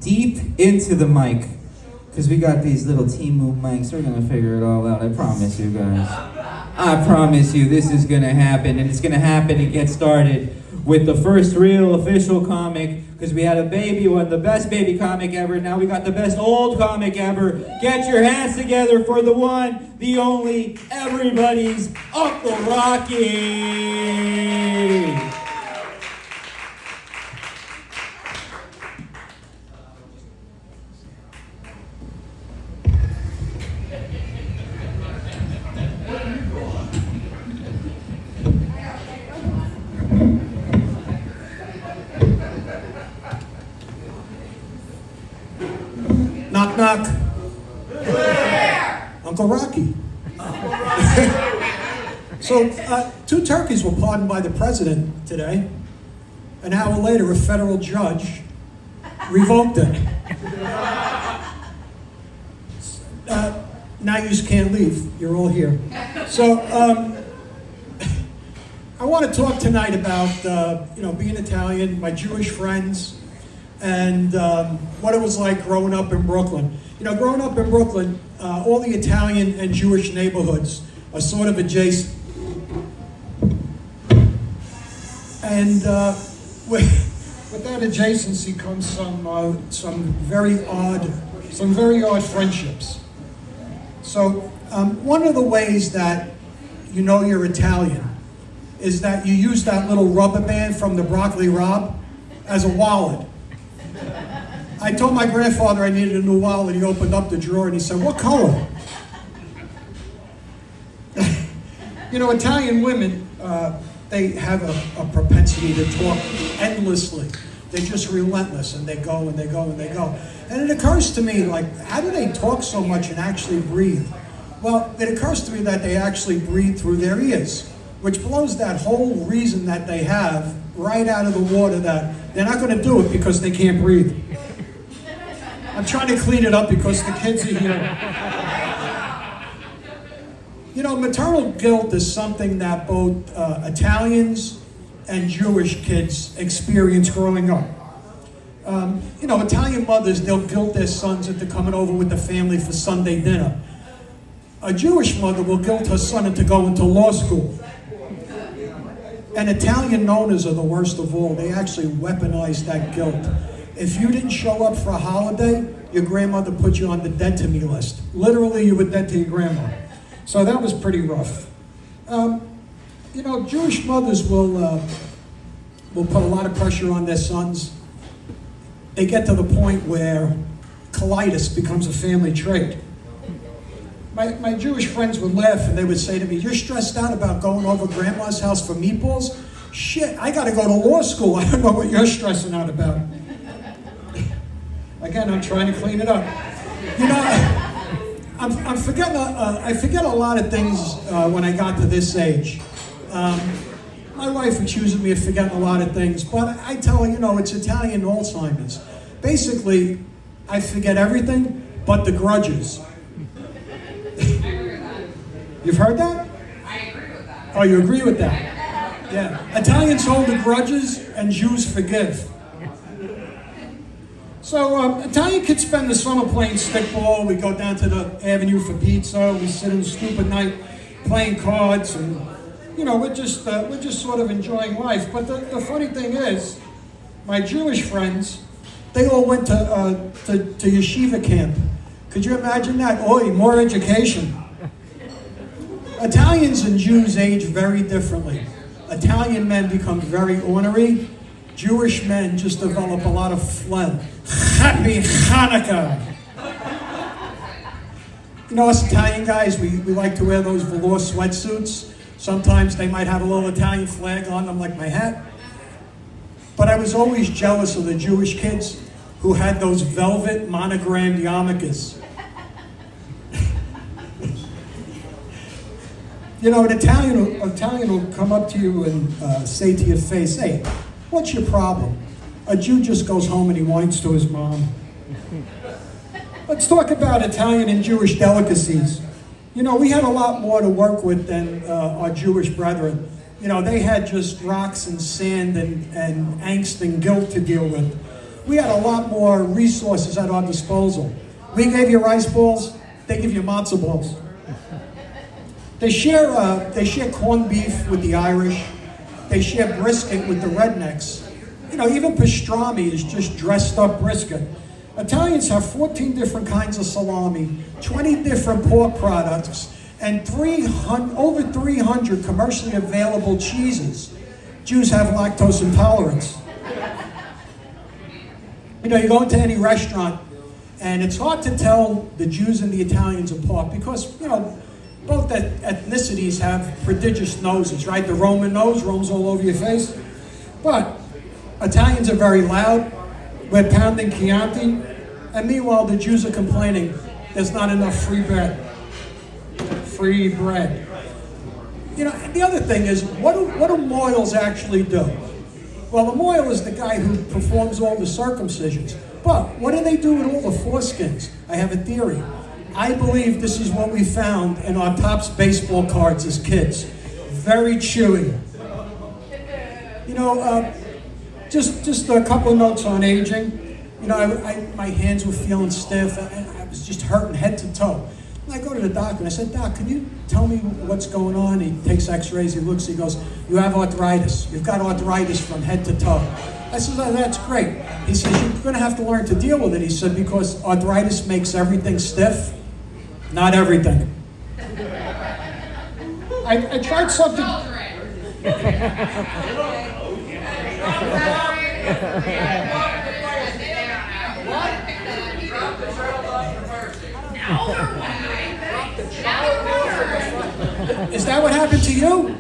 Deep into the mic, because we got these little Temu mics. We're gonna figure it all out. I promise you guys. I promise you this is gonna happen, and it's gonna happen and get started with the first real official comic, because we had a baby one, the best baby comic ever. Now we got the best old comic ever. Get your hands together for the one, the only, everybody's Uncle Rocky. Knock, knock. Uncle Rocky. So, two turkeys were pardoned by the president today. An hour later, a federal judge revoked it. Now you just can't leave. You're all here. So, I want to talk tonight about, being Italian, my Jewish friends, and what it was like growing up in Brooklyn. Growing up in Brooklyn, all the Italian and Jewish neighborhoods are sort of adjacent. And with that adjacency comes some very odd friendships. So one of the ways that you know you're Italian is that you use that little rubber band from the Broccoli Rob as a wallet. I told my grandfather I needed a new wallet. He opened up the drawer and he said, "What color?" Italian women, they have a propensity to talk endlessly. They're just relentless, and they go and they go and they go. And it occurs to me, how do they talk so much and actually breathe? Well, it occurs to me that they actually breathe through their ears, which blows that whole reason that they have right out of the water, that they're not going to do it because they can't breathe. I'm trying to clean it up because the kids are here. Maternal guilt is something that both Italians and Jewish kids experience growing up. Italian mothers, they'll guilt their sons into coming over with the family for Sunday dinner. A Jewish mother will guilt her son into going to law school. And Italian nonnas are the worst of all. They actually weaponize that guilt. If you didn't show up for a holiday, your grandmother put you on the dead to me list. Literally, you were dead to your grandma. So that was pretty rough. Jewish mothers will put a lot of pressure on their sons. They get to the point where colitis becomes a family trait. My Jewish friends would laugh and they would say to me, "You're stressed out about going over grandma's house for meatballs? Shit, I gotta go to law school. I don't know what you're stressing out about." Again, I'm trying to clean it up. I'm forgetting. I forget a lot of things when I got to this age. My wife accuses me of forgetting a lot of things, but I tell her, it's Italian Alzheimer's. Basically, I forget everything but the grudges. You've heard that? I agree with that. Oh, you agree with that? Yeah. Italians hold the grudges and Jews forgive. So Italian kids spend the summer playing stickball. We go down to the Avenue for pizza. We sit in the stoop at night playing cards, and we're just sort of enjoying life. But the funny thing is, my Jewish friends, they all went to yeshiva camp. Could you imagine that? Oh, more education. Italians and Jews age very differently. Italian men become very ornery. Jewish men just develop a lot of phlegm. Happy Hanukkah! Us Italian guys, we like to wear those velour sweatsuits. Sometimes they might have a little Italian flag on them, like my hat. But I was always jealous of the Jewish kids who had those velvet monogrammed yarmulkes. An Italian will come up to you and say to your face, "Hey, what's your problem?" A Jew just goes home and he whines to his mom. Let's talk about Italian and Jewish delicacies. We had a lot more to work with than our Jewish brethren. They had just rocks and sand and angst and guilt to deal with. we had a lot more resources at our disposal. We gave you rice balls, they give you matzo balls. They share corned beef with the Irish. They share brisket with the rednecks. You know, even pastrami is just dressed up brisket. Italians have 14 different kinds of salami, 20 different pork products, and over 300 commercially available cheeses. Jews have lactose intolerance. You know, you go into any restaurant, and it's hard to tell the Jews and the Italians apart because, you know, both ethnicities have prodigious noses, right? The Roman nose roams all over your face. But Italians are very loud. We're pounding Chianti. And meanwhile, the Jews are complaining there's not enough free bread. Free bread. You know, and the other thing is, what do mohels actually do? Well, the mohel is the guy who performs all the circumcisions. But what do they do with all the foreskins? I have a theory. I believe this is what we found in our Topps baseball cards as kids. Very chewy. You know, just a couple of notes on aging. You know, my hands were feeling stiff, and I was just hurting head to toe. And I go to the doctor, and I said, Doc, can you tell me what's going on? He takes x-rays, he looks, he goes, you have arthritis. You've got arthritis from head to toe. I said, oh, that's great. He says, you're going to have to learn to deal with it. He said, because arthritis makes everything stiff. Not everything. I tried something. Is that what happened to you?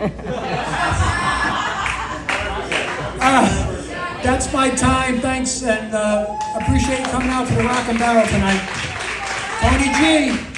That's my time. Thanks, and appreciate you coming out to the Rock and Barrel tonight. Tony G.